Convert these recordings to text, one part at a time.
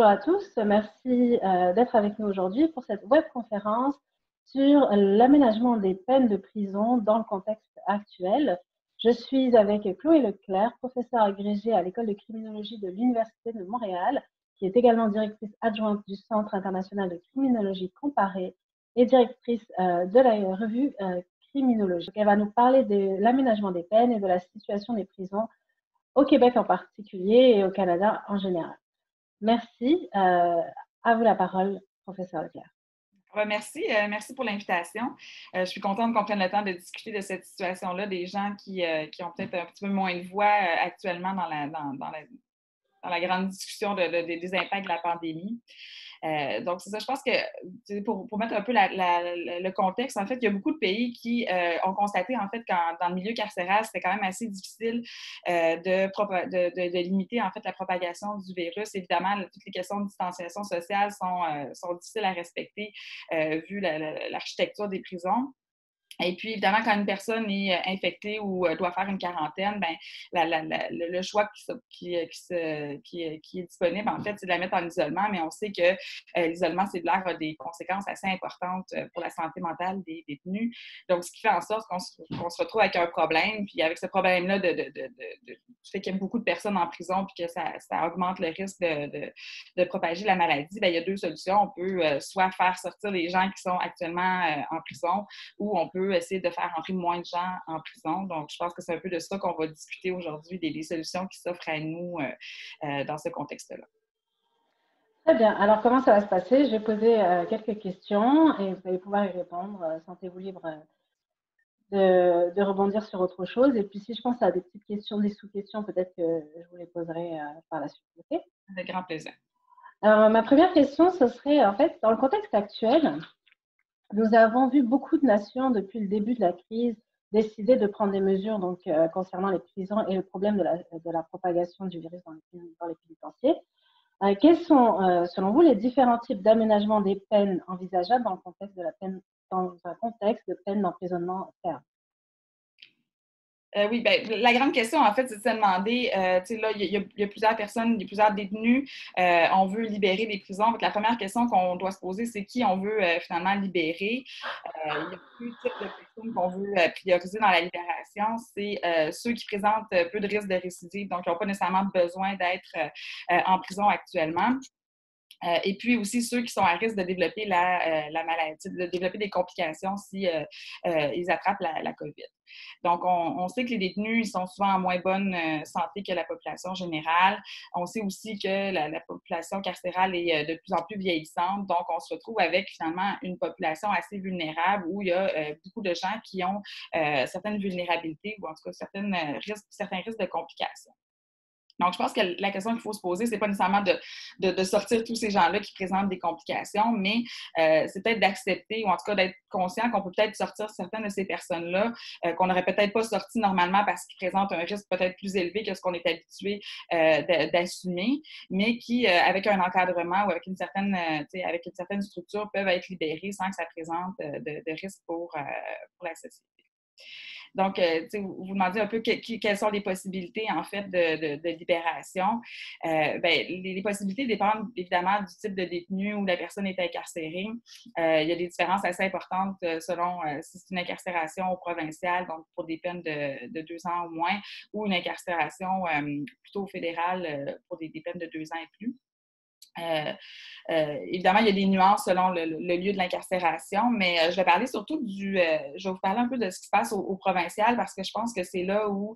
à tous, merci d'être avec nous aujourd'hui pour cette webconférence sur l'aménagement des peines de prison dans le contexte actuel. Je suis avec Chloé Leclerc, professeure agrégée à l'École de criminologie de l'Université de Montréal, qui est également directrice adjointe du Centre international de criminologie comparée et directrice de la revue Criminologie. Elle va nous parler de l'aménagement des peines et de la situation des prisons au Québec en particulier et au Canada en général. Merci. À vous la parole, professeur Leclerc. Merci pour l'invitation. Je suis contente qu'on prenne le temps de discuter de cette situation-là, des gens qui ont peut-être un petit peu moins de voix actuellement dans la grande discussion des impacts de la pandémie. Donc, c'est ça, je pense que pour mettre un peu le contexte, en fait, il y a beaucoup de pays qui ont constaté, en fait, qu'en dans le milieu carcéral, c'était quand même assez difficile de limiter, en fait, la propagation du virus. Évidemment, toutes les questions de distanciation sociale sont difficiles à respecter vu l'architecture des prisons. Et puis, évidemment, quand une personne est infectée ou doit faire une quarantaine, ben, le choix qui est disponible, en fait, c'est de la mettre en isolement, mais on sait que l'isolement cellulaire a des conséquences assez importantes pour la santé mentale des détenus. Donc, ce qui fait en sorte qu'on se retrouve avec un problème, puis avec ce problème-là du fait qu'il y a beaucoup de personnes en prison, puis que ça augmente le risque de propager la maladie, ben, il y a deux solutions. On peut soit faire sortir les gens qui sont actuellement en prison, ou on peut essayer de faire entrer moins de gens en prison. Donc, je pense que c'est un peu de ça qu'on va discuter aujourd'hui, des solutions qui s'offrent à nous dans ce contexte-là. Très bien. Alors, comment ça va se passer? Je vais poser quelques questions et vous allez pouvoir y répondre. Sentez-vous libre de rebondir sur autre chose. Et puis, si je pense à des petites questions, des sous-questions, peut-être que je vous les poserai par la suite. Okay? Avec grand plaisir. Alors, ma première question, ce serait, en fait, dans le contexte actuel, nous avons vu beaucoup de nations, depuis le début de la crise, décider de prendre des mesures donc, concernant les prisons et le problème de la propagation du virus dans les pénitenciers. Quels sont, selon vous, les différents types d'aménagement des peines envisageables dans un contexte de peine d'emprisonnement ferme? Oui, ben, la grande question, en fait, c'est de se demander, tu sais, là, il y a plusieurs personnes, il y a plusieurs détenus, on veut libérer des prisons. Donc, la première question qu'on doit se poser, c'est qui on veut finalement libérer. Il y a deux types de personnes qu'on veut prioriser dans la libération. C'est ceux qui présentent peu de risques de récidive, donc qui n'ont pas nécessairement besoin d'être en prison actuellement. Et puis aussi ceux qui sont à risque de développer la maladie, de développer des complications si ils attrapent la COVID. Donc, on sait que les détenus, ils sont souvent en moins bonne santé que la population générale. On sait aussi que la population carcérale est de plus en plus vieillissante. Donc, on se retrouve avec finalement une population assez vulnérable où il y a beaucoup de gens qui ont certaines vulnérabilités ou en tout cas certains risques de complications. Donc, je pense que la question qu'il faut se poser, c'est pas nécessairement de sortir tous ces gens-là qui présentent des complications, mais c'est peut-être d'accepter ou en tout cas d'être conscient qu'on peut peut-être sortir certaines de ces personnes-là qu'on n'aurait peut-être pas sorties normalement parce qu'ils présentent un risque peut-être plus élevé que ce qu'on est habitué d'assumer, mais qui, avec un encadrement ou avec une certaine structure, peuvent être libérés sans que ça présente de risque pour la société. Donc, vous demandez un peu quelles sont les possibilités, en fait, de libération. Les possibilités dépendent évidemment du type de détenu où la personne est incarcérée. Il y a des différences assez importantes selon si c'est une incarcération provinciale, donc pour des peines de 2 ans ou moins, ou une incarcération plutôt fédérale pour des peines de 2 ans et plus. Évidemment, il y a des nuances selon le lieu de l'incarcération, mais je vais parler surtout je vais vous parler un peu de ce qui se passe au provincial parce que je pense que c'est là où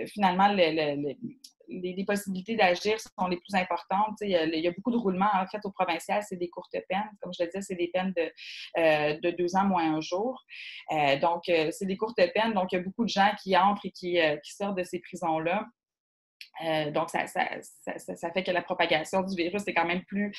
finalement les possibilités d'agir sont les plus importantes. Il y a beaucoup de roulements. En fait, au provincial, c'est des courtes peines. Comme je le disais, c'est des peines de 2 ans moins un jour. Donc, c'est des courtes peines. Donc, il y a beaucoup de gens qui entrent et qui sortent de ces prisons-là. Donc, ça fait que la propagation du virus est quand même plus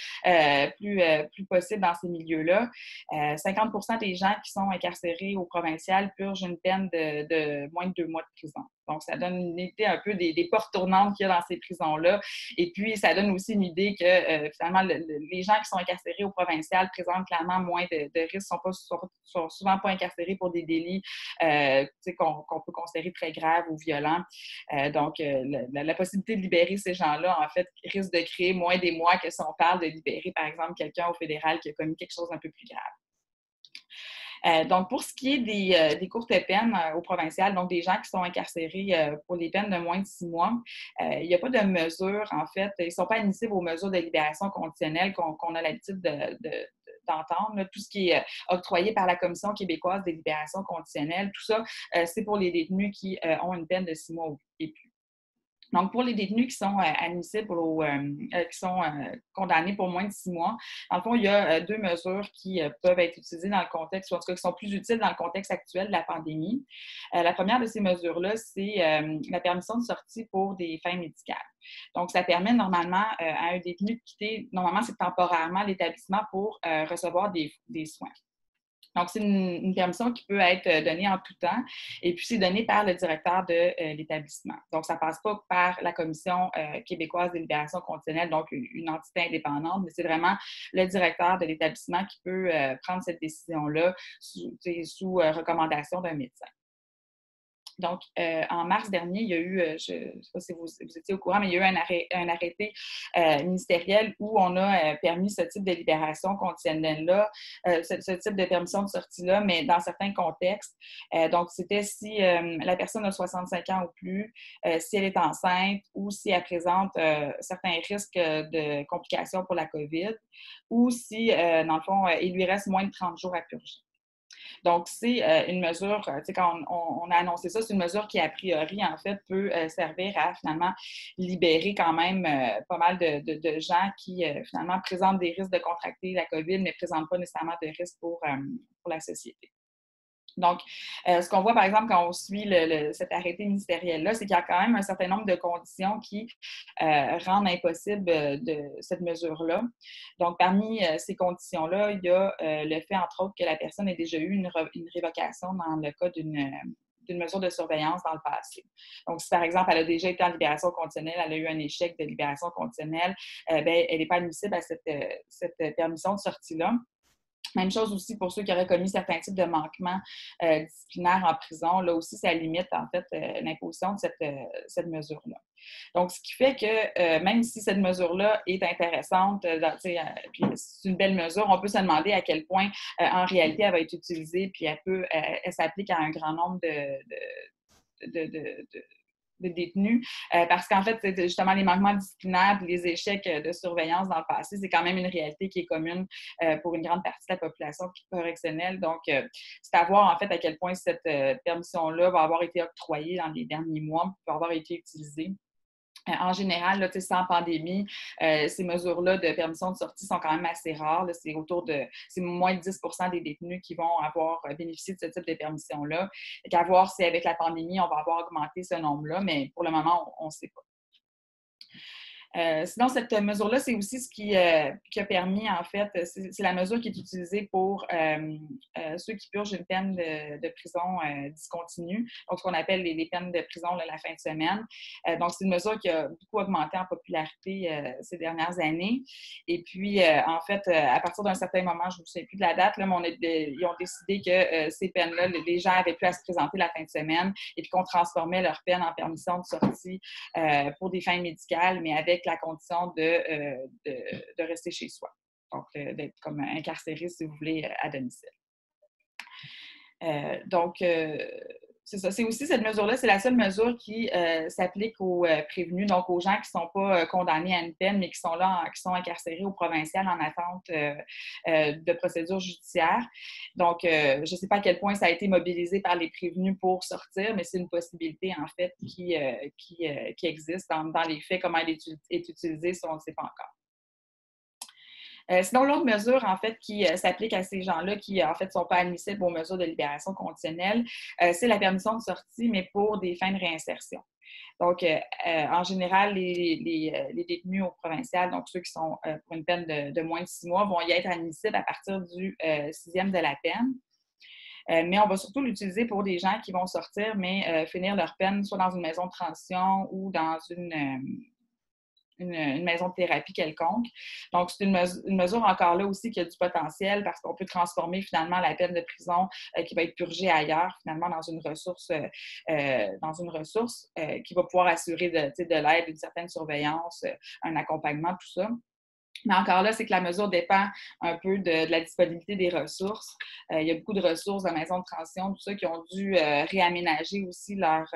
possible dans ces milieux-là. 50% des gens qui sont incarcérés au provincial purgent une peine de moins de 2 mois de prison. Donc, ça donne une idée un peu des portes tournantes qu'il y a dans ces prisons-là. Et puis, ça donne aussi une idée que finalement, les gens qui sont incarcérés au provincial présentent clairement moins de risques, sont souvent pas incarcérés pour des délits qu'on peut considérer très graves ou violents. Donc, la possibilité de libérer ces gens-là, en fait, risque de créer moins d'émoi que si on parle de libérer, par exemple, quelqu'un au fédéral qui a commis quelque chose d'un peu plus grave. Donc, pour ce qui est des courtes peines au provincial, donc des gens qui sont incarcérés pour les peines de moins de 6 mois, il n'y a pas de mesures, en fait, ils ne sont pas admissibles aux mesures de libération conditionnelle qu'on a l'habitude d'entendre. Tout ce qui est octroyé par la Commission québécoise des libérations conditionnelles, tout ça, c'est pour les détenus qui ont une peine de 6 mois et plus. Donc, pour les détenus qui sont admissibles qui sont condamnés pour moins de 6 mois, dans le fond, il y a 2 mesures qui peuvent être utilisées dans le contexte, ou en tout cas qui sont plus utiles dans le contexte actuel de la pandémie. La première de ces mesures-là, c'est la permission de sortie pour des fins médicales. Donc, ça permet normalement à un détenu de quitter, normalement, c'est temporairement l'établissement pour recevoir des soins. Donc, c'est une permission qui peut être donnée en tout temps et puis c'est donné par le directeur de l'établissement. Donc, ça ne passe pas par la Commission québécoise des libérations conditionnelles, donc une entité indépendante, mais c'est vraiment le directeur de l'établissement qui peut prendre cette décision-là sous recommandation d'un médecin. Donc, en mars dernier, il y a eu, je ne sais pas si vous étiez au courant, mais il y a eu un arrêté ministériel où on a permis ce type de libération conditionnelle-là, ce type de permission de sortie-là, mais dans certains contextes. Donc, c'était si la personne a 65 ans ou plus, si elle est enceinte ou si elle présente certains risques de complications pour la COVID ou si, dans le fond, il lui reste moins de 30 jours à purger. Donc, c'est une mesure, tu sais, quand on a annoncé ça, c'est une mesure qui, a priori, en fait, peut servir à finalement libérer quand même pas mal de gens qui, finalement, présentent des risques de contracter la COVID, mais ne présentent pas nécessairement de risques pour la société. Donc, ce qu'on voit, par exemple, quand on suit cet arrêté ministériel-là, c'est qu'il y a quand même un certain nombre de conditions qui rendent impossible cette mesure-là. Donc, parmi ces conditions-là, il y a le fait, entre autres, que la personne ait déjà eu une révocation dans le cas d'une mesure de surveillance dans le passé. Donc, si par exemple, elle a déjà été en libération conditionnelle, elle a eu un échec de libération conditionnelle, elle n'est pas admissible à cette permission de sortie-là. Même chose aussi pour ceux qui auraient commis certains types de manquements disciplinaires en prison. Là aussi, ça limite, en fait, l'imposition de cette mesure-là. Donc, ce qui fait que même si cette mesure-là est intéressante, puis c'est une belle mesure, on peut se demander à quel point, en réalité, elle va être utilisée, puis elle s'applique à un grand nombre de détenus, parce qu'en fait, justement, les manquements disciplinaires et les échecs de surveillance dans le passé, c'est quand même une réalité qui est commune pour une grande partie de la population correctionnelle. Donc, c'est à voir, en fait, à quel point cette permission-là va avoir été octroyée dans les derniers mois, va avoir été utilisée. En général, là, sans pandémie, ces mesures-là de permission de sortie sont quand même assez rares. Là, c'est moins de 10 des détenus qui vont avoir bénéficié de ce type de permission-là. À voir si avec la pandémie, on va avoir augmenté ce nombre-là, mais pour le moment, on ne sait pas. Sinon, cette mesure-là, c'est aussi ce qui a permis, en fait, c'est la mesure qui est utilisée pour ceux qui purgent une peine de prison discontinue, donc ce qu'on appelle les peines de prison la fin de semaine. Donc, c'est une mesure qui a beaucoup augmenté en popularité ces dernières années. Et puis, en fait, à partir d'un certain moment, je ne me souviens plus de la date, là, mais ils ont décidé que ces peines-là, les gens n'avaient plus à se présenter la fin de semaine et puis qu'on transformait leur peine en permission de sortie pour des fins médicales, mais avec la condition de rester chez soi. Donc, d'être comme incarcéré, si vous voulez, à domicile. Donc, c'est ça. C'est aussi cette mesure-là, c'est la seule mesure qui s'applique aux prévenus, donc aux gens qui ne sont pas condamnés à une peine, mais qui sont là, qui sont incarcérés au provincial en attente de procédure judiciaire. Donc, je ne sais pas à quel point ça a été mobilisé par les prévenus pour sortir, mais c'est une possibilité, en fait, qui existe. Dans les faits, comment elle est utilisée, ça, on ne sait pas encore. Sinon, l'autre mesure, en fait, qui s'applique à ces gens-là qui, en fait, ne sont pas admissibles aux mesures de libération conditionnelle, c'est la permission de sortie, mais pour des fins de réinsertion. Donc, en général, les détenus au provincial, donc ceux qui sont pour une peine de moins de 6 mois, vont y être admissibles à partir du 6e de la peine. Mais on va surtout l'utiliser pour des gens qui vont sortir, mais finir leur peine soit dans une maison de transition ou dans une maison de thérapie quelconque. Donc, c'est une mesure encore là aussi qui a du potentiel parce qu'on peut transformer finalement la peine de prison qui va être purgée ailleurs, finalement dans une ressource qui va pouvoir assurer de l'aide, une certaine surveillance, un accompagnement, tout ça. Mais encore là, c'est que la mesure dépend un peu de la disponibilité des ressources. Il y a beaucoup de ressources de maisons de transition, tout ça, qui ont dû réaménager aussi leur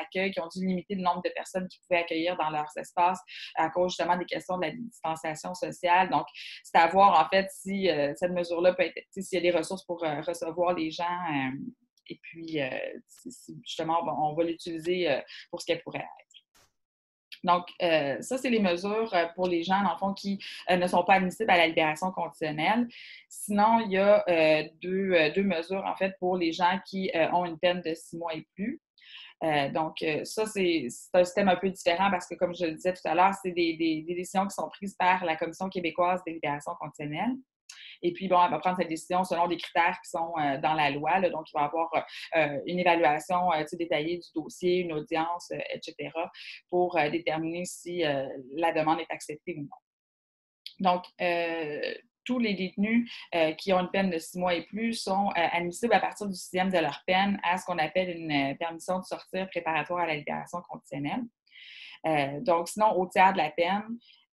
accueil, qui ont dû limiter le nombre de personnes qu'ils pouvaient accueillir dans leurs espaces à cause justement des questions de la distanciation sociale. Donc, c'est à voir en fait si cette mesure-là peut être, s'il y a des ressources pour recevoir les gens. Et puis, justement, on va l'utiliser pour ce qu'elle pourrait être. Donc, ça, c'est les mesures pour les gens, dans le fond, qui ne sont pas admissibles à la libération conditionnelle. Sinon, il y a deux mesures, en fait, pour les gens qui ont une peine de 6 mois et plus. Donc, ça, c'est un système un peu différent parce que, comme je le disais tout à l'heure, c'est des décisions qui sont prises par la Commission québécoise des libérations conditionnelles. Et puis, bon, elle va prendre cette décision selon des critères qui sont dans la loi. Là. Donc, il va y avoir une évaluation détaillée du dossier, une audience, etc., pour déterminer si la demande est acceptée ou non. Donc, tous les détenus qui ont une peine de 6 mois et plus sont admissibles à partir du 6e de leur peine à ce qu'on appelle une permission de sortir préparatoire à la libération conditionnelle. Donc, sinon, au tiers de la peine,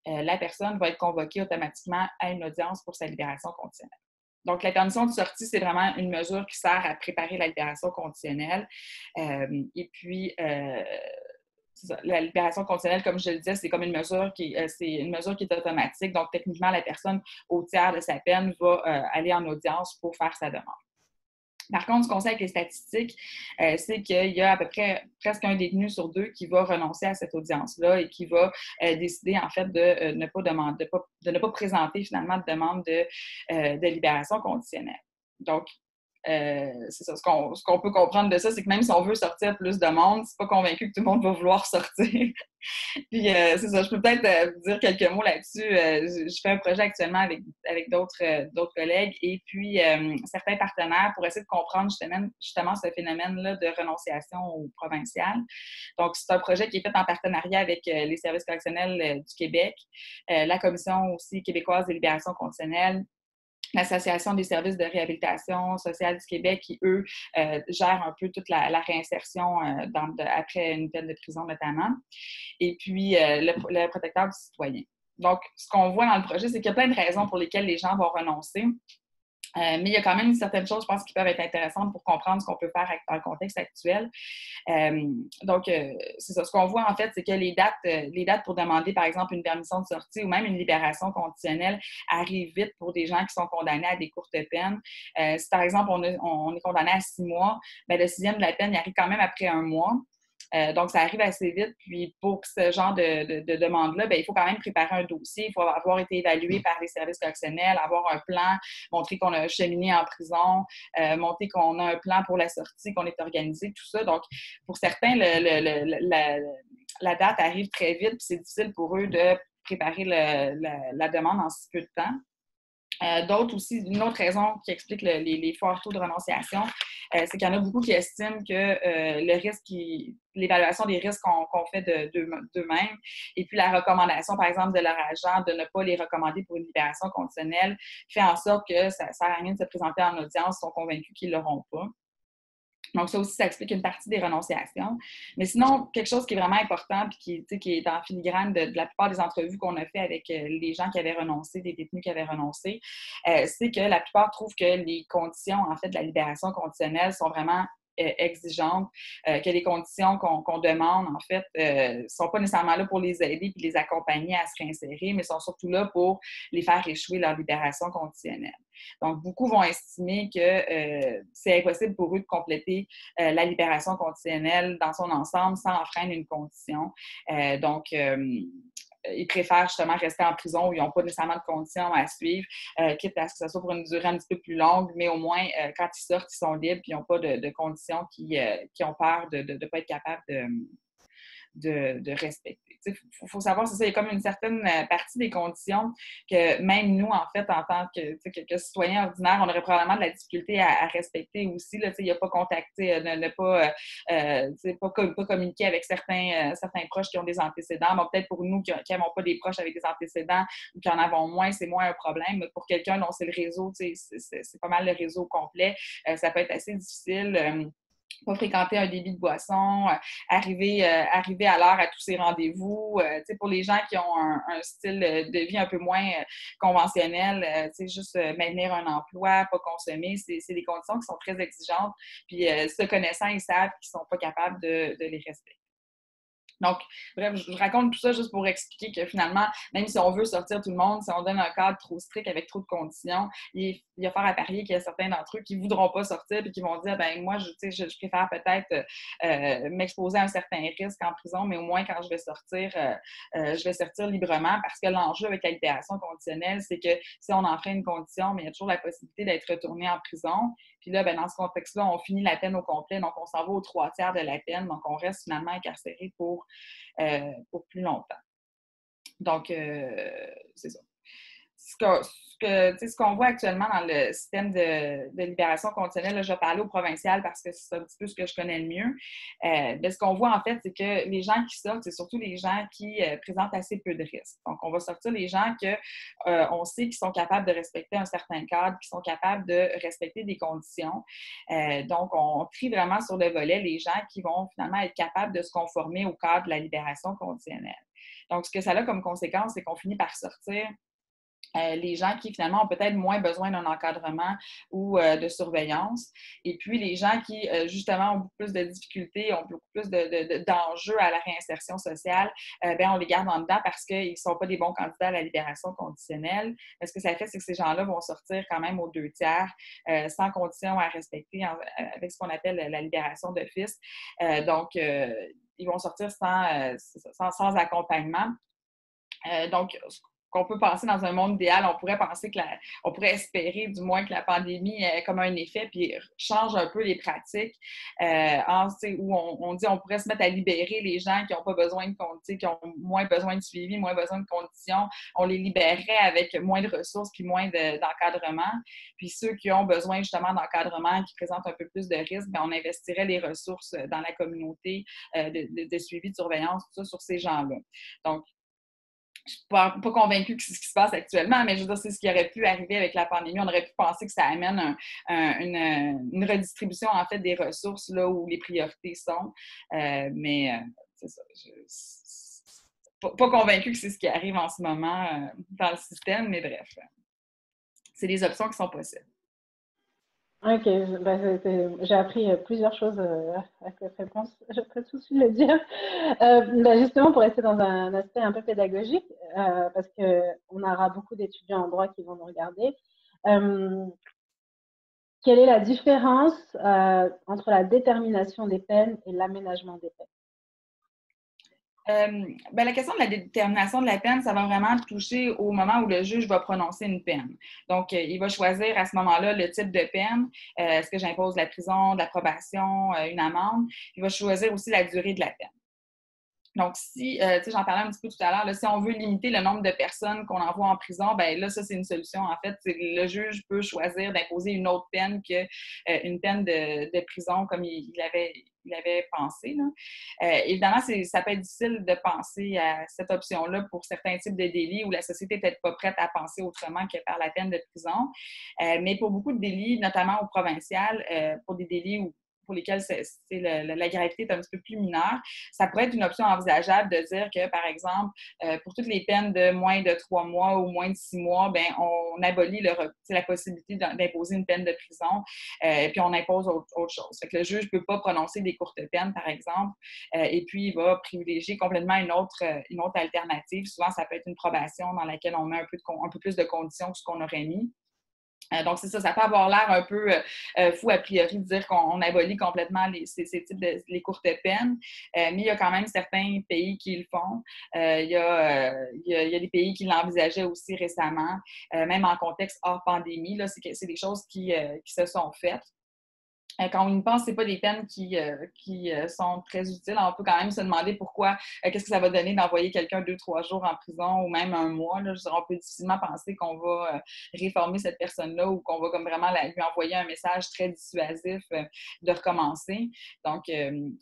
la personne va être convoquée automatiquement à une audience pour sa libération conditionnelle. Donc, la permission de sortie, c'est vraiment une mesure qui sert à préparer la libération conditionnelle. Et puis, la libération conditionnelle, comme je le disais, c'est comme une mesure qui est automatique. Donc, techniquement, la personne, au tiers de sa peine, va aller en audience pour faire sa demande. Par contre, ce qu'on sait avec les statistiques, c'est qu'il y a à peu près presque un détenu sur 2 qui va renoncer à cette audience-là et qui va décider, en fait, de ne pas présenter finalement de demande de libération conditionnelle. Donc, c'est ça. Ce qu'on peut comprendre de ça, c'est que même si on veut sortir plus de monde, c'est pas convaincu que tout le monde va vouloir sortir. Puis, c'est ça. Je peux peut-être dire quelques mots là-dessus. Je fais un projet actuellement avec d'autres collègues et puis certains partenaires pour essayer de comprendre justement ce phénomène-là de renonciation au provincial. Donc, c'est un projet qui est fait en partenariat avec les services correctionnels du Québec, la Commission aussi québécoise des libérations conditionnelles, l'Association des services de réhabilitation sociale du Québec qui, eux, gèrent un peu toute la réinsertion après une peine de prison notamment, et puis le protecteur du citoyen. Donc, ce qu'on voit dans le projet, c'est qu'il y a plein de raisons pour lesquelles les gens vont renoncer. Mais il y a quand même certaines choses, je pense, qui peuvent être intéressantes pour comprendre ce qu'on peut faire dans le contexte actuel. Donc, c'est ça. Ce qu'on voit, en fait, c'est que les dates pour demander, par exemple, une permission de sortie ou même une libération conditionnelle arrivent vite pour des gens qui sont condamnés à des courtes peines. Si, par exemple, on est condamné à 6 mois, bien, le 6e de la peine, il arrive quand même après 1 mois. Donc, ça arrive assez vite. Puis, pour ce genre de demande-là, bien, il faut quand même préparer un dossier. Il faut avoir été évalué par les services correctionnels, avoir un plan, montrer qu'on a cheminé en prison, montrer qu'on a un plan pour la sortie, qu'on est organisé, tout ça. Donc, pour certains, la date arrive très vite, puis c'est difficile pour eux de préparer la demande en si peu de temps. D'autres aussi, une autre raison qui explique les forts taux de renonciation, c'est qu'il y en a beaucoup qui estiment que l'évaluation des risques qu'on fait d'eux-mêmes et puis la recommandation, par exemple, de leur agent de ne pas les recommander pour une libération conditionnelle fait en sorte que ça ne sert à rien de se présenter en audience, ils sont convaincus qu'ils ne l'auront pas. Donc, ça aussi, ça explique une partie des renonciations. Mais sinon, quelque chose qui est vraiment important et qui est en filigrane de la plupart des entrevues qu'on a fait avec les gens qui avaient renoncé, des détenus qui avaient renoncé, c'est que la plupart trouvent que les conditions, en fait, de la libération conditionnelle sont vraiment exigeantes, que les conditions qu'on demande, en fait, ne sont pas nécessairement là pour les aider et les accompagner à se réinsérer, mais sont surtout là pour les faire échouer leur libération conditionnelle. Donc, beaucoup vont estimer que c'est impossible pour eux de compléter la libération conditionnelle dans son ensemble sans enfreindre une condition. Donc, ils préfèrent justement rester en prison où ils n'ont pas nécessairement de conditions à suivre, quitte à ce que ce soit pour une durée un petit peu plus longue, mais au moins, quand ils sortent, ils sont libres et ils n'ont pas de conditions qui ont peur de ne pas être capables de respecter. Il faut savoir, c'est ça, il y a comme une certaine partie des conditions que même nous, en fait, en tant que citoyens ordinaires, on aurait probablement de la difficulté à respecter aussi. Là, il n'y a pas contacté, ne pas, pas communiquer avec certains proches qui ont des antécédents. Bon, peut-être pour nous qui n'avons pas des proches avec des antécédents ou qui en avons moins, c'est moins un problème. Mais pour quelqu'un dont c'est le réseau, c'est pas mal le réseau complet, ça peut être assez difficile. Pas fréquenter un débit de boisson, arriver à l'heure à tous ces rendez-vous. Pour les gens qui ont un style de vie un peu moins conventionnel, juste maintenir un emploi, pas consommer, c'est des conditions qui sont très exigeantes. Puis, se connaissant, ils savent qu'ils ne sont pas capables de les respecter. Donc, bref, je raconte tout ça juste pour expliquer que finalement, même si on veut sortir tout le monde, si on donne un cadre trop strict avec trop de conditions, il y a fort à parier qu'il y a certains d'entre eux qui ne voudront pas sortir et qui vont dire, ben moi, je préfère peut-être m'exposer à un certain risque en prison, mais au moins quand je vais sortir librement parce que l'enjeu avec la libération conditionnelle, c'est que si on enfreint une condition, mais il y a toujours la possibilité d'être retourné en prison. Puis là, ben, dans ce contexte-là, on finit la peine au complet, donc on s'en va aux 3/4 de la peine, donc on reste finalement incarcéré pour plus longtemps. Donc, c'est ça. Ce qu'on voit actuellement dans le système de libération conditionnelle, là, je vais parler au provincial parce que c'est un petit peu ce que je connais le mieux. Mais ce qu'on voit, en fait, c'est que les gens qui sortent, c'est surtout les gens qui présentent assez peu de risques. Donc, on va sortir les gens on sait qu'ils sont capables de respecter un certain cadre, qu'ils sont capables de respecter des conditions. Donc, on trie vraiment sur le volet les gens qui vont finalement être capables de se conformer au cadre de la libération conditionnelle. Donc, ce que ça a comme conséquence, c'est qu'on finit par sortir les gens qui, finalement, ont peut-être moins besoin d'un encadrement ou de surveillance. Et puis, les gens qui, justement, ont beaucoup plus de difficultés, ont beaucoup plus d'enjeux à la réinsertion sociale, on les garde en dedans parce qu'ils ne sont pas des bons candidats à la libération conditionnelle. Ce que ça fait, c'est que ces gens-là vont sortir quand même aux 2/3 sans conditions à respecter avec ce qu'on appelle la libération d'office. Donc, ils vont sortir sans accompagnement. Donc, qu'on peut penser dans un monde idéal, on pourrait espérer du moins que la pandémie ait comme un effet puis change un peu les pratiques où on dit on pourrait se mettre à libérer les gens qui n'ont pas besoin qui ont moins besoin de suivi, moins besoin de conditions. On les libérerait avec moins de ressources puis moins d'encadrement. Puis ceux qui ont besoin justement d'encadrement, qui présentent un peu plus de risques, on investirait les ressources dans la communauté de suivi, de surveillance, tout ça sur ces gens-là. Donc, je ne suis pas convaincue que c'est ce qui se passe actuellement, mais je veux dire, c'est ce qui aurait pu arriver avec la pandémie. On aurait pu penser que ça amène une redistribution, en fait, des ressources là où les priorités sont. Mais c'est ça. Pas convaincue que c'est ce qui arrive en ce moment dans le système, mais bref. C'est des options qui sont possibles. Ok, j'ai appris plusieurs choses avec cette réponse. Je peux tout de suite le dire. Justement, pour rester dans un aspect un peu pédagogique, parce qu'on aura beaucoup d'étudiants en droit qui vont nous regarder. Quelle est la différence entre la détermination des peines et l'aménagement des peines? La question de la détermination de la peine, ça va vraiment toucher au moment où le juge va prononcer une peine. Donc, il va choisir à ce moment-là le type de peine. Est-ce que j'impose la prison, de la probation, une amende? Il va choisir aussi la durée de la peine. Donc, si, j'en parlais un petit peu tout à l'heure, si on veut limiter le nombre de personnes qu'on envoie en prison, là, ça, c'est une solution. En fait, le juge peut choisir d'imposer une autre peine qu'une peine de prison comme il avait pensé. Là. Évidemment, ça peut être difficile de penser à cette option-là pour certains types de délits où la société n'est peut-être pas prête à penser autrement que par la peine de prison. Mais pour beaucoup de délits, notamment au provincial, pour des délits pour lesquels la gravité est un petit peu plus mineure, ça pourrait être une option envisageable de dire que, par exemple, pour toutes les peines de moins de 3 mois ou moins de 6 mois, on abolit la possibilité d'imposer une peine de prison et puis on impose autre chose. Fait que le juge ne peut pas prononcer des courtes peines, par exemple, et puis il va privilégier complètement une autre alternative. Souvent, ça peut être une probation dans laquelle on met un peu plus de conditions que ce qu'on aurait mis. Donc, c'est ça, ça peut avoir l'air un peu fou a priori de dire qu'on abolit complètement ces types les courtes peines, mais il y a quand même certains pays qui le font. Il y a des pays qui l'envisageaient aussi récemment, même en contexte hors pandémie. Là, c'est des choses qui se sont faites. Quand on y pense, c'est pas des peines qui sont très utiles. On peut quand même se demander pourquoi, qu'est-ce que ça va donner d'envoyer quelqu'un 2-3 jours en prison ou même un mois. Là. Je veux dire, on peut difficilement penser qu'on va réformer cette personne-là ou qu'on va comme vraiment lui envoyer un message très dissuasif de recommencer. Donc,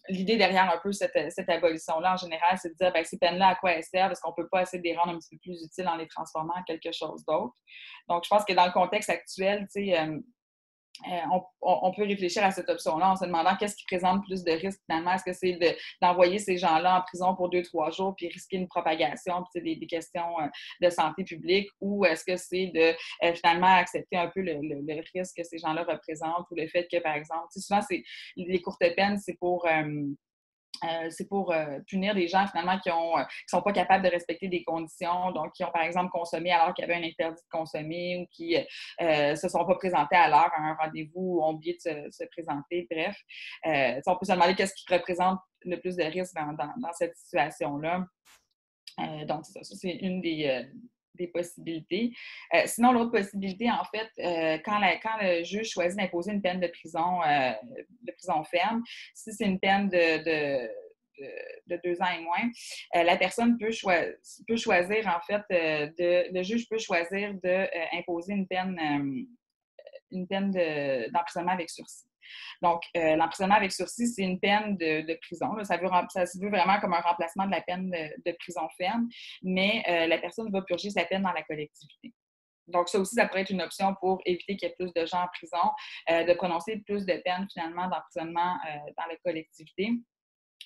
l'idée derrière un peu cette abolition-là, en général, c'est de dire, ben, ces peines-là, à quoi elles servent? Est-ce qu'on peut pas essayer de les rendre un petit peu plus utiles en les transformant en quelque chose d'autre? Donc, je pense que dans le contexte actuel, tu sais, on peut réfléchir à cette option-là en se demandant qu'est-ce qui présente plus de risques finalement. Est-ce que c'est d'envoyer ces gens-là en prison pour 2-3 jours puis risquer une propagation, puis c'est des questions de santé publique, ou est-ce que c'est de finalement accepter un peu le risque que ces gens-là représentent, ou le fait que, par exemple, souvent, les courtes peines, c'est pour punir des gens finalement qui sont pas capables de respecter des conditions, donc qui ont par exemple consommé alors qu'il y avait un interdit de consommer ou qui se sont pas présentés à l'heure à un rendez-vous ou ont oublié de se présenter. Bref, on peut se demander qu'est-ce qui représente le plus de risques dans cette situation-là. Donc, ça c'est une des possibilités. Sinon, l'autre possibilité, en fait, quand le juge choisit d'imposer une peine de prison ferme, si c'est une peine de 2 ans et moins, la personne peut choisir, en fait, le juge peut choisir d'imposer une peine d'emprisonnement avec sursis. Donc, l'emprisonnement avec sursis, c'est une peine de prison. Là. Ça se veut vraiment comme un remplacement de la peine de prison ferme, mais la personne va purger sa peine dans la collectivité. Donc, ça aussi, ça pourrait être une option pour éviter qu'il y ait plus de gens en prison, de prononcer plus de peines finalement d'emprisonnement dans la collectivité.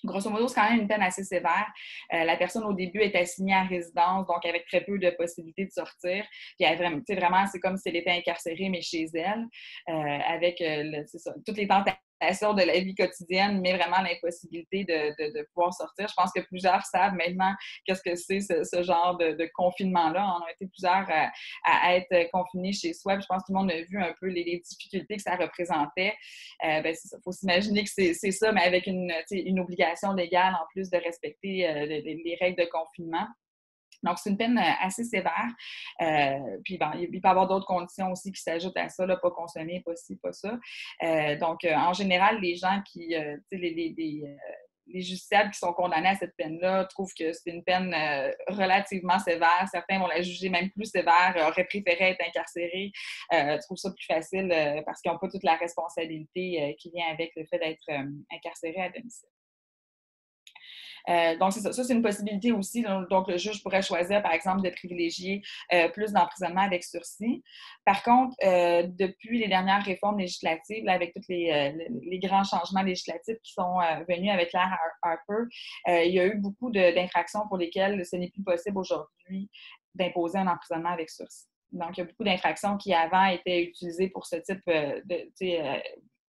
Grosso modo, c'est quand même une peine assez sévère. La personne, au début, est assignée à résidence, donc avec très peu de possibilités de sortir. Puis, vraiment, c'est comme si elle était incarcérée, mais chez elle, avec toutes les tentations de la vie quotidienne, mais vraiment l'impossibilité de pouvoir sortir. Je pense que plusieurs savent maintenant qu'est-ce que c'est ce genre de confinement-là. On a été plusieurs à être confinés chez soi. Puis je pense que tout le monde a vu un peu les difficultés que ça représentait. Il faut s'imaginer que c'est ça, mais avec une obligation légale en plus de respecter les règles de confinement. Donc, c'est une peine assez sévère. Puis, bon, il peut y avoir d'autres conditions aussi qui s'ajoutent à ça, là, pas consommer, pas ci, pas ça. Donc, en général, les gens qui, les justiciables qui sont condamnés à cette peine-là trouvent que c'est une peine relativement sévère. Certains vont la juger même plus sévère, auraient préféré être incarcérés, trouvent ça plus facile parce qu'ils n'ont pas toute la responsabilité qui vient avec le fait d'être incarcéré à domicile. Donc, c'est ça. Ça, c'est une possibilité aussi. Donc, le juge pourrait choisir, par exemple, de privilégier plus d'emprisonnement avec sursis. Par contre, depuis les dernières réformes législatives, là, avec tous les grands changements législatifs qui sont venus avec l'ère Harper, il y a eu beaucoup d'infractions pour lesquelles ce n'est plus possible aujourd'hui d'imposer un emprisonnement avec sursis. Donc, il y a beaucoup d'infractions qui, avant, étaient utilisées pour ce type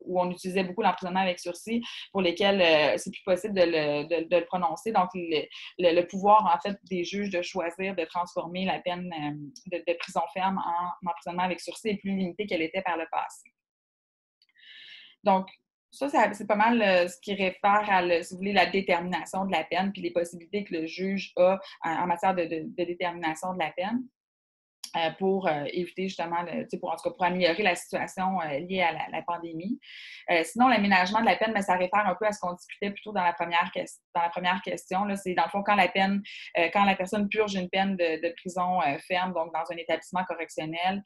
où on utilisait beaucoup l'emprisonnement avec sursis, pour lesquels c'est plus possible de le prononcer. Donc, le pouvoir, en fait, des juges de choisir de transformer la peine de prison ferme en emprisonnement avec sursis est plus limitée qu'elle était par le passé. Donc, ça c'est pas mal ce qui réfère à, si vous voulez, la détermination de la peine puis les possibilités que le juge a en matière de détermination de la peine. Pour éviter justement, en tout cas pour améliorer la situation liée à la pandémie. Sinon, l'aménagement de la peine, mais ça réfère un peu à ce qu'on discutait plutôt dans la première question. Là, c'est dans le fond quand la personne purge une peine de prison ferme, donc dans un établissement correctionnel,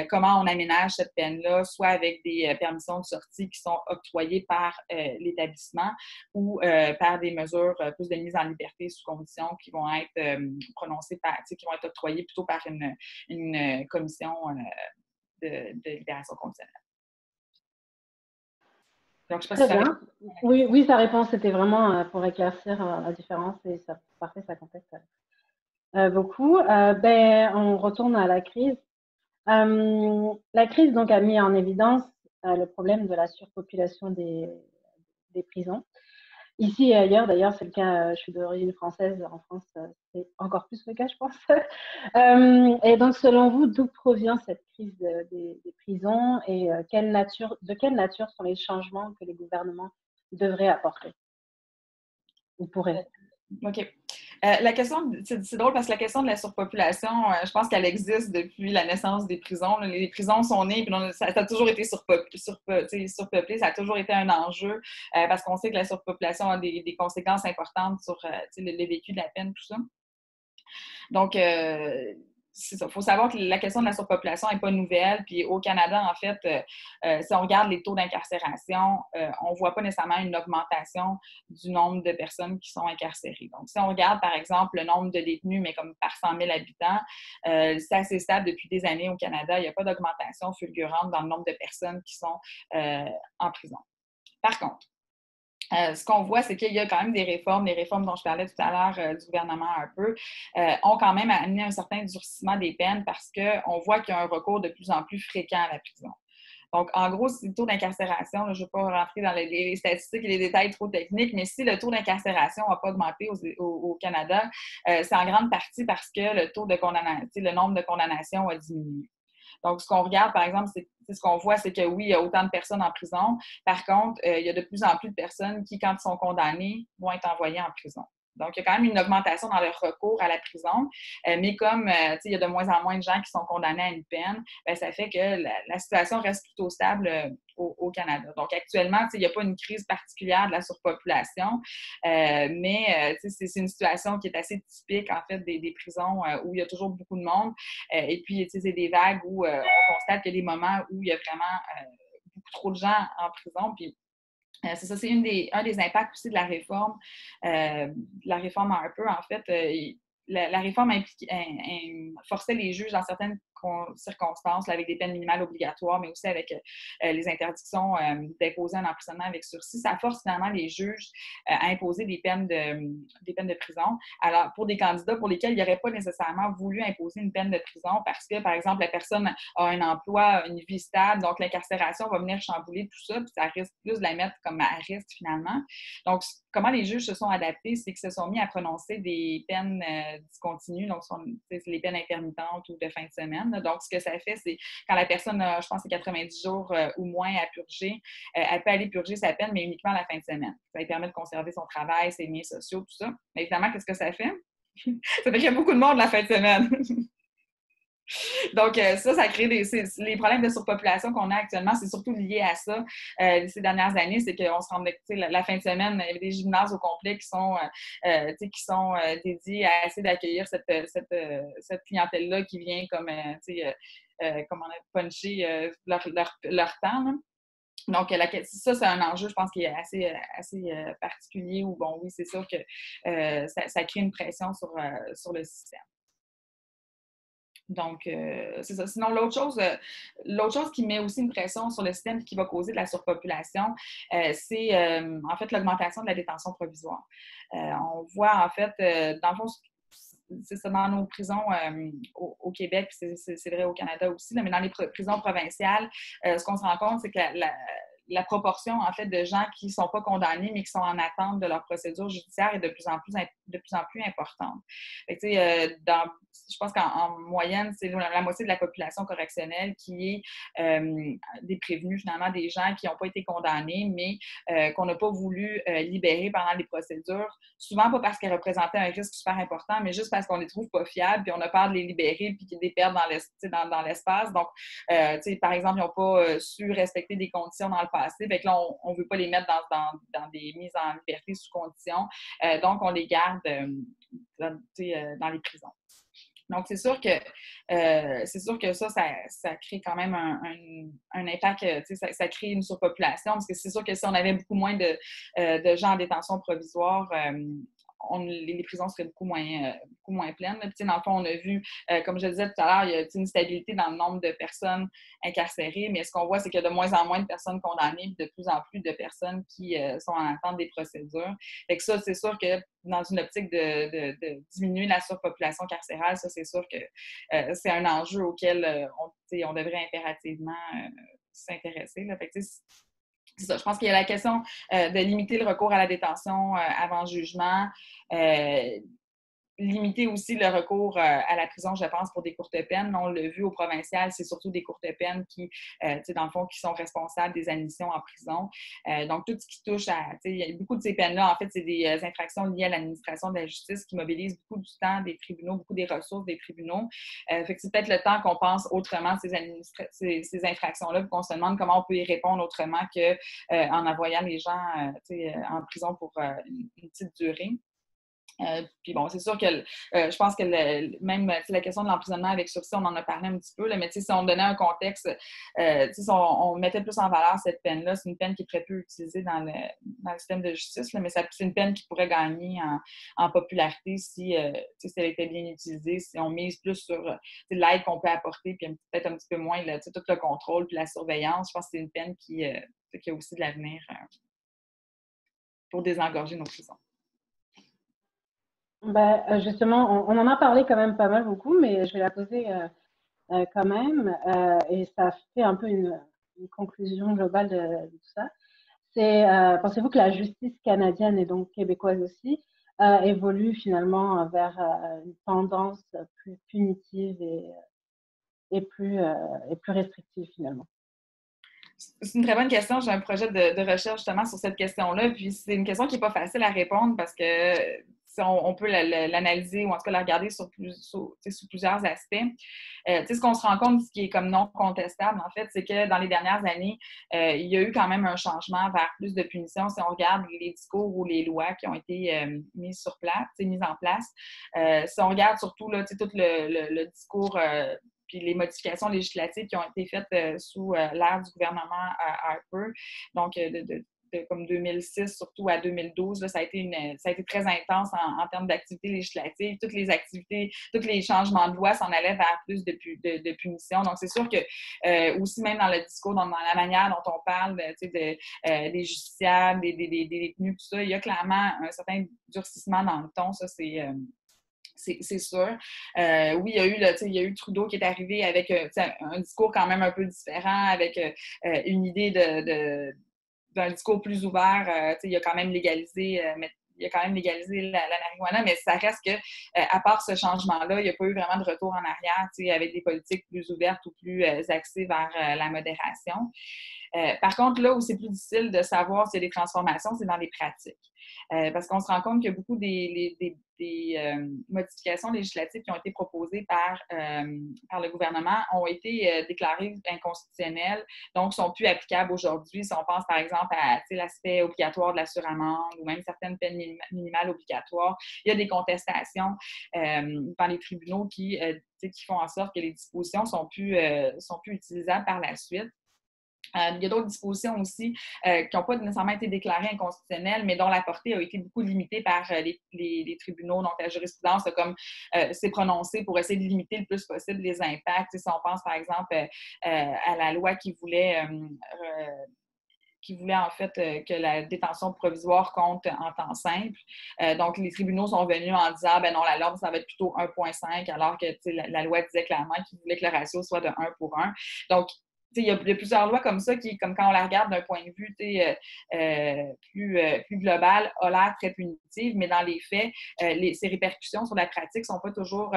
comment on aménage cette peine-là, soit avec des permissions de sortie qui sont octroyées par l'établissement ou par des mesures plus de mise en liberté sous condition qui vont être prononcées qui vont être octroyées plutôt par une commission de libération conditionnelle. Donc, je sais pas. Très bien. Oui, sa réponse était vraiment pour éclaircir la différence et ça, parfait, ça conteste beaucoup. On retourne à la crise. La crise donc a mis en évidence le problème de la surpopulation des prisons. Ici et ailleurs, d'ailleurs, c'est le cas, je suis d'origine française, en France, c'est encore plus le cas, je pense. Et donc, selon vous, d'où provient cette crise des prisons et de quelle nature sont les changements que les gouvernements devraient apporter ou pourraient? OK. C'est drôle parce que la question de la surpopulation, je pense qu'elle existe depuis la naissance des prisons. Les prisons sont nées, puis ça a toujours été surpeuplé, ça a toujours été un enjeu parce qu'on sait que la surpopulation a des conséquences importantes sur le vécu de la peine, tout ça. Donc, c'est ça. Il faut savoir que la question de la surpopulation n'est pas nouvelle. Puis au Canada, en fait, si on regarde les taux d'incarcération, on ne voit pas nécessairement une augmentation du nombre de personnes qui sont incarcérées. Donc, si on regarde, par exemple, le nombre de détenus, mais comme par 100 000 habitants, c'est assez stable depuis des années au Canada. Il n'y a pas d'augmentation fulgurante dans le nombre de personnes qui sont en prison. Par contre, ce qu'on voit, c'est qu'il y a quand même des réformes. Les réformes dont je parlais tout à l'heure du gouvernement un peu ont quand même amené un certain durcissement des peines parce qu'on voit qu'il y a un recours de plus en plus fréquent à la prison. Donc, en gros, si le taux d'incarcération, je ne vais pas rentrer dans les statistiques et les détails trop techniques, mais si le taux d'incarcération n'a pas augmenté au Canada, c'est en grande partie parce que le taux de condamnation, le nombre de condamnations a diminué. Donc, ce qu'on regarde, par exemple, c'est ce qu'on voit, c'est que oui, il y a autant de personnes en prison. Par contre, il y a de plus en plus de personnes qui, quand ils sont condamnés, vont être envoyées en prison. Donc, il y a quand même une augmentation dans le recours à la prison, mais comme il y a de moins en moins de gens qui sont condamnés à une peine, bien, ça fait que la situation reste plutôt stable au Canada. Donc, actuellement, il n'y a pas une crise particulière de la surpopulation, mais c'est une situation qui est assez typique, en fait, des prisons où il y a toujours beaucoup de monde. Et puis, c'est des vagues où on constate qu'il y a des moments où il y a vraiment beaucoup trop de gens en prison. Puis, c'est ça, c'est un des impacts aussi de la réforme Harper, en fait. La réforme forçait les juges dans certaines circonstances, là, avec des peines minimales obligatoires, mais aussi avec les interdictions d'imposer un emprisonnement avec sursis. Ça force finalement les juges à imposer des peines de prison. Alors, pour des candidats pour lesquels ils n'auraient pas nécessairement voulu imposer une peine de prison parce que, par exemple, la personne a un emploi, une vie stable, donc l'incarcération va venir chambouler tout ça, puis ça risque plus de la mettre comme à risque finalement. Donc, comment les juges se sont adaptés, c'est qu'ils se sont mis à prononcer des peines discontinues, donc c'est les peines intermittentes ou de fin de semaine. Donc, ce que ça fait, c'est quand la personne a, je pense, c'est 90 jours ou moins à purger, elle peut aller purger sa peine, mais uniquement à la fin de semaine. Ça lui permet de conserver son travail, ses liens sociaux, tout ça. Mais évidemment, qu'est-ce que ça fait? Ça fait qu'il y a beaucoup de monde la fin de semaine. Donc, ça crée les problèmes de surpopulation qu'on a actuellement, c'est surtout lié à ça. Ces dernières années, c'est qu'on se rendait, la fin de semaine, il y avait des gymnases au complet qui sont dédiés à essayer d'accueillir cette clientèle-là qui vient comme, comme on a punché leur temps. Là. Donc, ça, c'est un enjeu, je pense, qui est assez particulier où, bon, oui, c'est sûr que ça crée une pression sur le système. Donc, c'est ça. Sinon, l'autre chose qui met aussi une pression sur le système et qui va causer de la surpopulation, c'est en fait l'augmentation de la détention provisoire. On voit en fait, dans le fond, c'est ça dans nos prisons au Québec, puis c'est vrai au Canada aussi, là, mais dans les prisons provinciales, ce qu'on se rend compte, c'est que la proportion, en fait, de gens qui ne sont pas condamnés, mais qui sont en attente de leur procédure judiciaire est de plus en plus importante. Fait que, je pense qu'en moyenne, c'est la moitié de la population correctionnelle qui est des prévenus, finalement, des gens qui n'ont pas été condamnés, mais qu'on n'a pas voulu libérer pendant les procédures. Souvent pas parce qu'elles représentaient un risque super important, mais juste parce qu'on les trouve pas fiables, puis on a peur de les libérer, puis qu'ils les perdent dans l'espace. Donc, par exemple, ils n'ont pas su respecter des conditions dans le passé. Fait que là, on ne veut pas les mettre dans des mises en liberté sous conditions. Donc, on les garde dans les prisons. Donc, c'est sûr que ça crée quand même un impact, ça crée une surpopulation, parce que c'est sûr que si on avait beaucoup moins de gens en détention provisoire, les prisons seraient beaucoup moins pleines. Puis, dans le fond, on a vu, comme je le disais tout à l'heure, il y a une stabilité dans le nombre de personnes incarcérées, mais ce qu'on voit, c'est qu'il y a de moins en moins de personnes condamnées, de plus en plus de personnes qui sont en attente des procédures. Fait que ça, c'est sûr que dans une optique de diminuer la surpopulation carcérale, ça, c'est sûr que c'est un enjeu auquel on devrait impérativement s'intéresser. Là. Fait que, c'est ça. Je pense qu'il y a la question de limiter le recours à la détention avant jugement. limiter aussi le recours à la prison, je pense, pour des courtes peines. On l'a vu au provincial, c'est surtout des courtes peines qui, dans le fond, qui sont responsables des admissions en prison. Donc, tout ce qui touche à, il y a beaucoup de ces peines-là, en fait, c'est des infractions liées à l'administration de la justice qui mobilisent beaucoup du temps des tribunaux, beaucoup des ressources des tribunaux. Fait que c'est peut-être le temps qu'on pense autrement ces infractions-là, puis qu'on se demande comment on peut y répondre autrement qu'en envoyant les gens en prison pour une petite durée. Puis bon, c'est sûr que je pense que même la question de l'emprisonnement avec sursis, on en a parlé un petit peu, là, mais si on donnait un contexte, si on mettait plus en valeur cette peine-là, c'est une peine qui est très peu utilisée dans le système de justice, là, mais c'est une peine qui pourrait gagner en popularité si elle était bien utilisée, si on mise plus sur l'aide qu'on peut apporter, puis peut-être un petit peu moins tout le contrôle puis la surveillance. Je pense que c'est une peine qui a aussi de l'avenir pour désengorger nos prisons. Justement, on en a parlé quand même pas mal beaucoup, mais je vais la poser quand même, et ça fait un peu une conclusion globale de tout ça. Pensez-vous que la justice canadienne et donc québécoise aussi évolue finalement vers une tendance plus punitive et plus restrictive finalement? C'est une très bonne question. J'ai un projet de recherche justement sur cette question-là. Puis c'est une question qui n'est pas facile à répondre parce que on peut l'analyser ou en tout cas la regarder sous plusieurs aspects. Ce qu'on se rend compte, ce qui est comme non contestable, en fait, c'est que dans les dernières années, il y a eu quand même un changement vers plus de punitions. Si on regarde les discours ou les lois qui ont été mises en place, si on regarde surtout là, tout le discours puis les modifications législatives qui ont été faites sous l'ère du gouvernement Harper, donc comme 2006 surtout à 2012, là, ça a été très intense en termes d'activités législatives. Toutes les activités, tous les changements de loi s'en allaient vers plus de punitions. Donc, c'est sûr que aussi, même dans le discours, dans la manière dont on parle des justiciables, des détenus, tout ça, il y a clairement un certain durcissement dans le ton. Ça, c'est sûr. Oui, il y a eu Trudeau qui est arrivé avec un discours quand même un peu différent, avec une idée d'un discours plus ouvert. Il a quand même légalisé la marijuana, mais ça reste que, à part ce changement-là, il n'y a pas eu vraiment de retour en arrière, avec des politiques plus ouvertes ou plus axées vers la modération. Par contre, là où c'est plus difficile de savoir s'il y a des transformations, c'est dans les pratiques. Parce qu'on se rend compte que beaucoup des modifications législatives qui ont été proposées par le gouvernement ont été déclarées inconstitutionnelles, donc ne sont plus applicables aujourd'hui. Si on pense par exemple à l'aspect obligatoire de la suramende ou même certaines peines minimales obligatoires, il y a des contestations dans les tribunaux qui font en sorte que les dispositions ne sont plus utilisables par la suite. Il y a d'autres dispositions aussi qui n'ont pas nécessairement été déclarées inconstitutionnelles, mais dont la portée a été beaucoup limitée par les tribunaux. Donc, la jurisprudence a comme s'est prononcée pour essayer de limiter le plus possible les impacts. Si on pense, par exemple, à la loi qui voulait en fait que la détention provisoire compte en temps simple. Donc, les tribunaux sont venus en disant, ben non, la norme, ça va être plutôt 1,5, alors que la loi disait clairement qu'ils voulaient que le ratio soit de 1 pour 1. Donc, il y a plusieurs lois comme ça qui, comme quand on la regarde d'un point de vue plus global, a l'air très punitive, mais dans les faits, ces répercussions sur la pratique sont pas toujours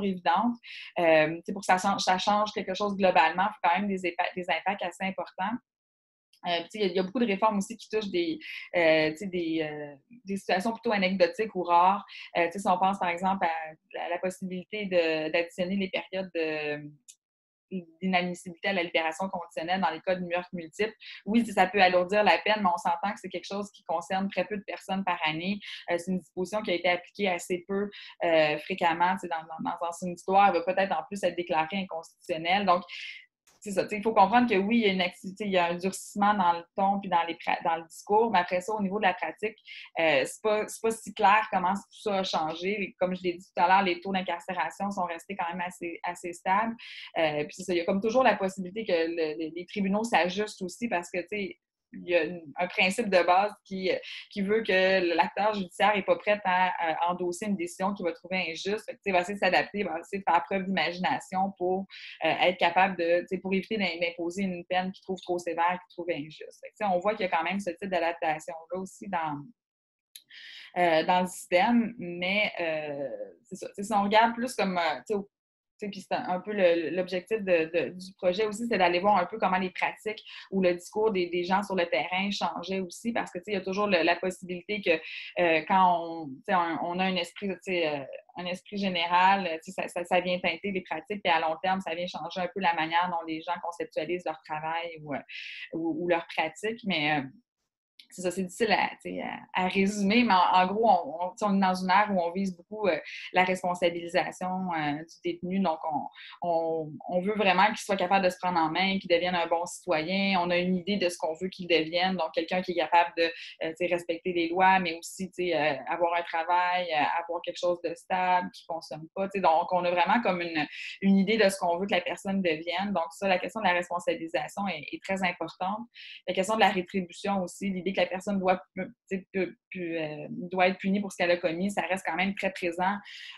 évidentes. Pour que ça change quelque chose globalement, il faut quand même des impacts assez importants. Il y a beaucoup de réformes aussi qui touchent des situations plutôt anecdotiques ou rares. Si on pense par exemple à la possibilité d'additionner les périodes d'inadmissibilité à la libération conditionnelle dans les cas de meurtre multiple. Oui, ça peut alourdir la peine, mais on s'entend que c'est quelque chose qui concerne très peu de personnes par année. C'est une disposition qui a été appliquée assez peu fréquemment dans l'ancienne histoire. Elle va peut-être en plus être déclarée inconstitutionnelle. Donc, c'est ça. Il faut comprendre que oui, il y a une activité, il y a un durcissement dans le ton puis dans le discours, mais après ça, au niveau de la pratique, c'est pas si clair comment tout ça a changé. Comme je l'ai dit tout à l'heure, les taux d'incarcération sont restés quand même assez stables. Puis c'est ça, il y a comme toujours la possibilité que les tribunaux s'ajustent aussi parce que, tu sais, il y a un principe de base qui veut que l'acteur judiciaire n'est pas prêt à endosser une décision qu'il va trouver injuste. Il va essayer de s'adapter, il va essayer de faire preuve d'imagination pour être capable pour éviter d'imposer une peine qu'il trouve trop sévère, qu'il trouve injuste. On voit qu'il y a quand même ce type d'adaptation-là aussi dans le système, mais c'est ça. Si on regarde plus comme, puis c'est un peu l'objectif du projet aussi, c'est d'aller voir un peu comment les pratiques ou le discours des gens sur le terrain changeait aussi, parce que il y a toujours la possibilité que quand on a un esprit général, ça vient teinter les pratiques, puis à long terme, ça vient changer un peu la manière dont les gens conceptualisent leur travail ou leurs pratiques, mais c'est ça, c'est difficile à résumer, mais en gros, on est dans une ère où on vise beaucoup la responsabilisation du détenu. Donc, on veut vraiment qu'il soit capable de se prendre en main, qu'il devienne un bon citoyen. On a une idée de ce qu'on veut qu'il devienne. Donc, quelqu'un qui est capable de respecter les lois, mais aussi avoir un travail, avoir quelque chose de stable, qui ne consomme pas. Donc, on a vraiment comme une idée de ce qu'on veut que la personne devienne. Donc, ça, la question de la responsabilisation est très importante. La question de la rétribution aussi, l'idée que la personne doit être punie pour ce qu'elle a commis, ça reste quand même très présent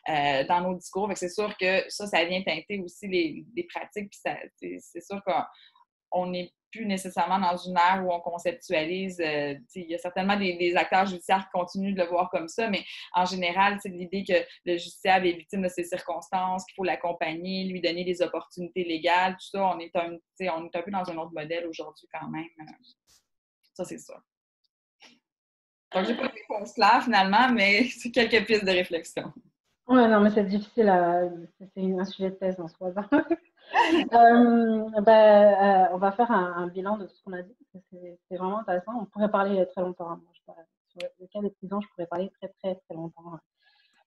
dans nos discours. Fait que c'est sûr que ça vient teinter aussi les pratiques. Puis c'est sûr qu'on n'est plus nécessairement dans une ère où on conceptualise. Il y a certainement des acteurs judiciaires qui continuent de le voir comme ça, mais en général, l'idée que le justiciable est victime de ses circonstances, qu'il faut l'accompagner, lui donner des opportunités légales, tout ça, on est un peu dans un autre modèle aujourd'hui quand même. Ça, c'est ça. Donc, j'ai pas de réponse claire finalement, mais c'est quelques pistes de réflexion. Ouais, non, mais c'est difficile c'est un sujet de thèse en soi. On va faire un bilan de tout ce qu'on a dit, parce que c'est vraiment intéressant. On pourrait parler très longtemps. Moi, sur le cas des prisons, je pourrais parler très, très, très longtemps.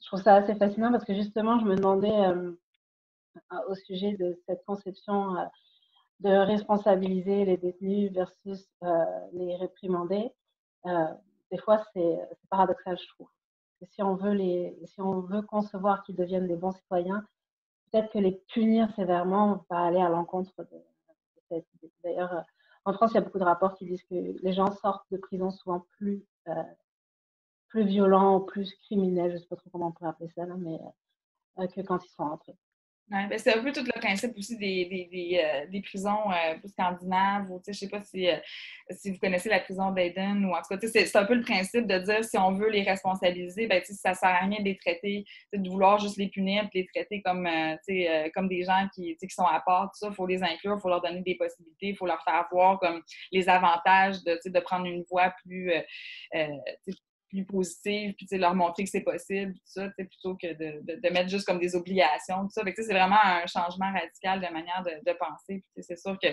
Je trouve ça assez fascinant parce que justement, je me demandais au sujet de cette conception de responsabiliser les détenus versus les réprimander. Des fois, c'est paradoxal, je trouve. Si on veut concevoir qu'ils deviennent des bons citoyens, peut-être que les punir sévèrement va aller à l'encontre de cette idée. D'ailleurs, en France, il y a beaucoup de rapports qui disent que les gens sortent de prison souvent plus violents, plus criminels, je ne sais pas trop comment on pourrait appeler ça, là, mais que quand ils sont rentrés. Ouais, ben c'est un peu tout le principe aussi des prisons plus scandinaves, ou je ne sais pas si vous connaissez la prison d'Aden, ou en tout cas, c'est un peu le principe de dire si on veut les responsabiliser, ben, ça ne sert à rien de les traiter, de vouloir juste les punir et les traiter comme des gens qui sont à part, tout ça, il faut les inclure, il faut leur donner des possibilités, il faut leur faire voir comme les avantages de prendre une voie plus positive, puis leur montrer que c'est possible, tout ça, plutôt que de mettre juste comme des obligations, tout ça. Fait que, c'est vraiment un changement radical de manière de penser. Puis, c'est sûr que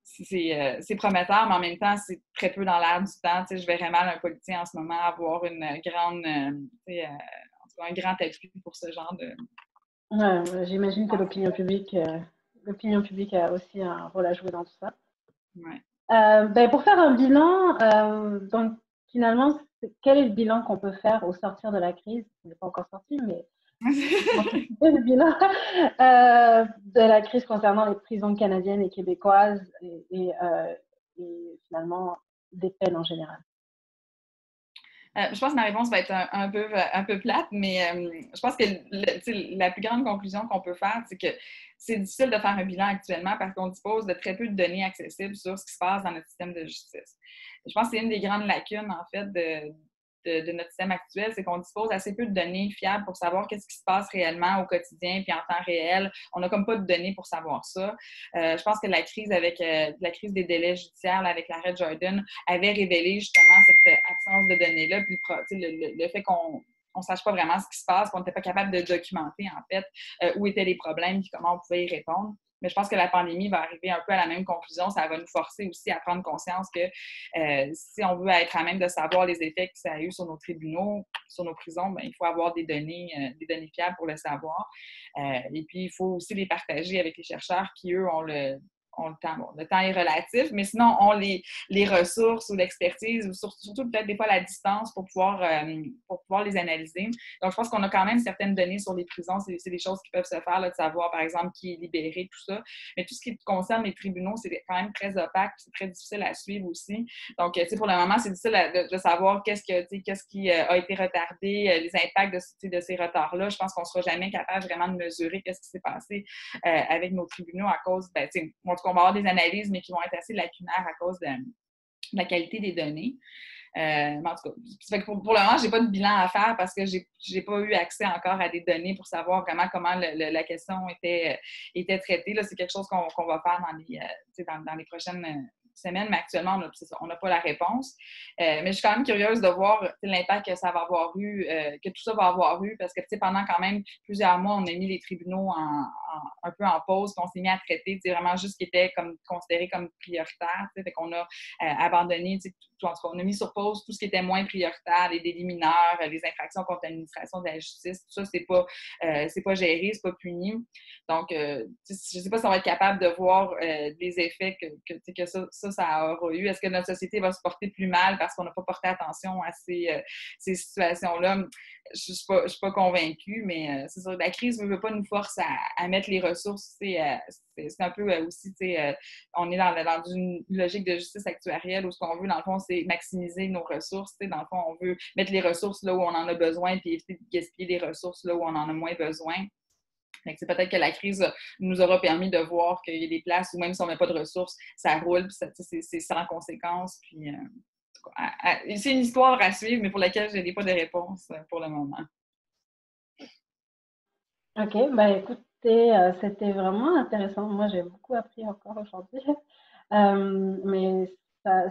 c'est prometteur, mais en même temps, c'est très peu dans l'air du temps. Je verrais mal un politicien en ce moment avoir une grande, un grand appui pour ce genre de... Ouais, j'imagine que l'opinion publique a aussi un rôle à jouer dans tout ça. Ouais. Pour faire un bilan, donc finalement, quel est le bilan qu'on peut faire au sortir de la crise? On n'est pas encore sorti, mais le bilan de la crise concernant les prisons canadiennes et québécoises et finalement des peines en général. Je pense que ma réponse va être un peu plate, mais je pense que la plus grande conclusion qu'on peut faire, c'est que c'est difficile de faire un bilan actuellement parce qu'on dispose de très peu de données accessibles sur ce qui se passe dans notre système de justice. Je pense que c'est une des grandes lacunes, en fait, de notre système actuel, c'est qu'on dispose assez peu de données fiables pour savoir qu'est-ce qui se passe réellement au quotidien puis en temps réel. On n'a comme pas de données pour savoir ça. Je pense que la crise des délais judiciaires là, avec l'arrêt Jordan avait révélé justement cette absence de données-là, puis le fait qu'on ne sache pas vraiment ce qui se passe, qu'on n'était pas capable de documenter, en fait, où étaient les problèmes et comment on pouvait y répondre. Mais je pense que la pandémie va arriver un peu à la même conclusion. Ça va nous forcer aussi à prendre conscience que si on veut être à même de savoir les effets que ça a eu sur nos tribunaux, sur nos prisons, ben, il faut avoir des données fiables pour le savoir. Et puis, il faut aussi les partager avec les chercheurs qui, eux, ont le temps. Bon, le temps est relatif, mais sinon, on les ressources ou l'expertise, ou surtout peut-être des fois la distance pour pouvoir les analyser. Donc, je pense qu'on a quand même certaines données sur les prisons. C'est des choses qui peuvent se faire, là, de savoir, par exemple, qui est libéré, tout ça. Mais tout ce qui concerne les tribunaux, c'est quand même très opaque, c'est très difficile à suivre aussi. Donc, pour le moment, c'est difficile de savoir qu'est-ce qui a été retardé, les impacts de ces retards-là. Je pense qu'on ne sera jamais capable vraiment de mesurer qu'est-ce qui s'est passé avec nos tribunaux à cause, en tout cas, on va avoir des analyses, mais qui vont être assez lacunaires à cause de la qualité des données. Mais en tout cas, ça fait que pour le moment, j'ai pas de bilan à faire parce que j'ai pas eu accès encore à des données pour savoir vraiment comment la question était traitée. Là, c'est quelque chose qu'on va faire dans les prochaines semaines, mais actuellement, on n'a pas la réponse. Mais je suis quand même curieuse de voir l'impact que ça va avoir eu, que tout ça va avoir eu, parce que pendant quand même plusieurs mois, on a mis les tribunaux un peu en pause, puis on s'est mis à traiter vraiment juste ce qui était considéré comme prioritaire. Fait qu'on a abandonné, en tout cas, on a mis sur pause tout ce qui était moins prioritaire, les délits mineurs, les infractions contre l'administration de la justice, tout ça, c'est pas géré, c'est pas puni. Donc, je ne sais pas si on va être capable de voir les effets que ça aura eu. Est-ce que notre société va se porter plus mal parce qu'on n'a pas porté attention à ces situations-là? Je ne suis pas convaincue, mais c'est sûr, la crise ne veut pas nous forcer à mettre les ressources. C'est un peu aussi, on est dans une logique de justice actuarielle où ce qu'on veut, dans le fond, c'est maximiser nos ressources. Dans le fond, on veut mettre les ressources là où on en a besoin puis éviter de gaspiller les ressources là où on en a moins besoin. C'est peut-être que la crise nous aura permis de voir qu'il y a des places où même si on n'a pas de ressources, ça roule, puis c'est sans conséquence. Puis, c'est une histoire à suivre, mais pour laquelle je n'ai pas de réponse pour le moment. OK, écoutez, c'était vraiment intéressant. Moi, j'ai beaucoup appris encore aujourd'hui. Mais ça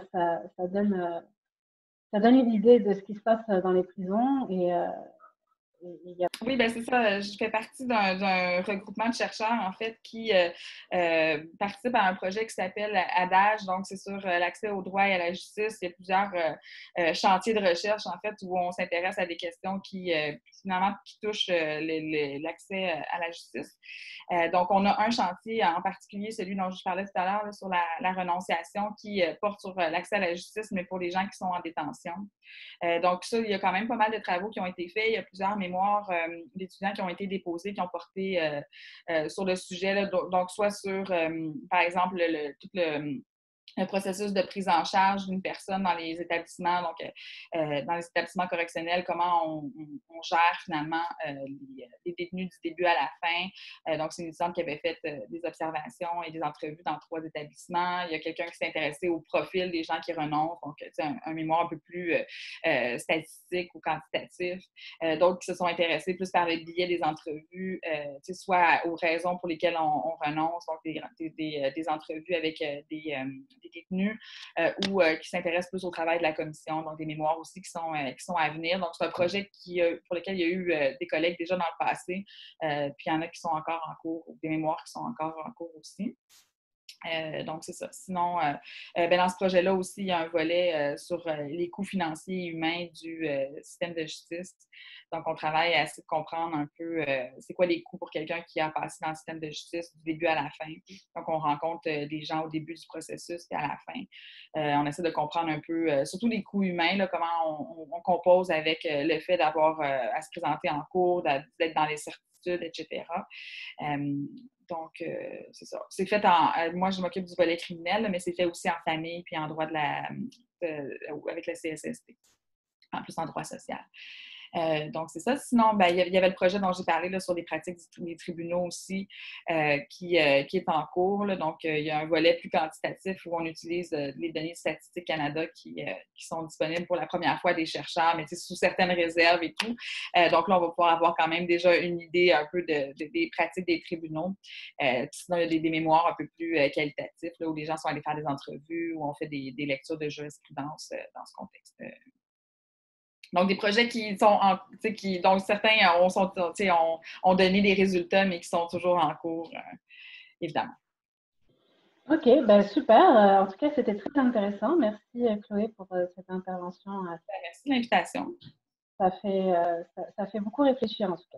donne une idée de ce qui se passe dans les prisons Oui, c'est ça. Je fais partie d'un regroupement de chercheurs, en fait, qui participe à un projet qui s'appelle ADAGE. Donc, c'est sur l'accès au droit et à la justice. Il y a plusieurs chantiers de recherche, en fait, où on s'intéresse à des questions qui touchent l'accès à la justice. Donc, on a un chantier en particulier, celui dont je parlais tout à l'heure, sur la renonciation, qui porte sur l'accès à la justice, mais pour les gens qui sont en détention. Donc, ça, il y a quand même pas mal de travaux qui ont été faits. Il y a plusieurs mémoires d'étudiants qui ont été déposés, qui ont porté sur le sujet. Là, donc, soit sur, par exemple, tout le processus de prise en charge d'une personne dans les établissements, donc dans les établissements correctionnels, comment on gère finalement les détenus du début à la fin. Donc, c'est une étudiante qui avait fait des observations et des entrevues dans 3 établissements. Il y a quelqu'un qui s'est intéressé au profil des gens qui renoncent, donc un mémoire un peu plus statistique ou quantitatif. D'autres qui se sont intéressés plus par le biais des entrevues, soit aux raisons pour lesquelles on renonce, donc des entrevues avec des détenus ou qui s'intéressent plus au travail de la commission, donc des mémoires aussi qui sont à venir. Donc, c'est un projet pour lequel il y a eu des collègues déjà dans le passé, puis il y en a qui sont encore en cours, des mémoires qui sont encore en cours aussi. Donc, c'est ça. Sinon, dans ce projet-là aussi, il y a un volet sur les coûts financiers et humains du système de justice. Donc, on travaille à essayer de comprendre un peu c'est quoi les coûts pour quelqu'un qui a passé dans le système de justice du début à la fin. Donc, on rencontre des gens au début du processus et à la fin. On essaie de comprendre un peu, surtout les coûts humains, là, comment on compose avec le fait d'avoir à se présenter en cours, d'être dans les certitudes, etc. Donc, c'est ça. C'est fait moi, je m'occupe du volet criminel, mais c'est fait aussi en famille puis en droit avec le CSST, en plus en droit social. Donc, c'est ça. Sinon, il y avait le projet dont j'ai parlé là, sur les pratiques des tribunaux aussi qui est en cours. Là. Donc, il y a un volet plus quantitatif où on utilise les données de Statistique Canada qui sont disponibles pour la première fois des chercheurs, mais sous certaines réserves et tout. Donc là, on va pouvoir avoir quand même déjà une idée un peu des pratiques des tribunaux. Sinon, il y a des mémoires un peu plus qualitatifs là, où les gens sont allés faire des entrevues, où on fait des lectures de jurisprudence dans ce contexte. Donc, des projets dont certains ont donné des résultats, mais qui sont toujours en cours, évidemment. OK, super. En tout cas, c'était très intéressant. Merci, Chloé, pour cette intervention. Merci de l'invitation. Ça fait beaucoup réfléchir, en tout cas.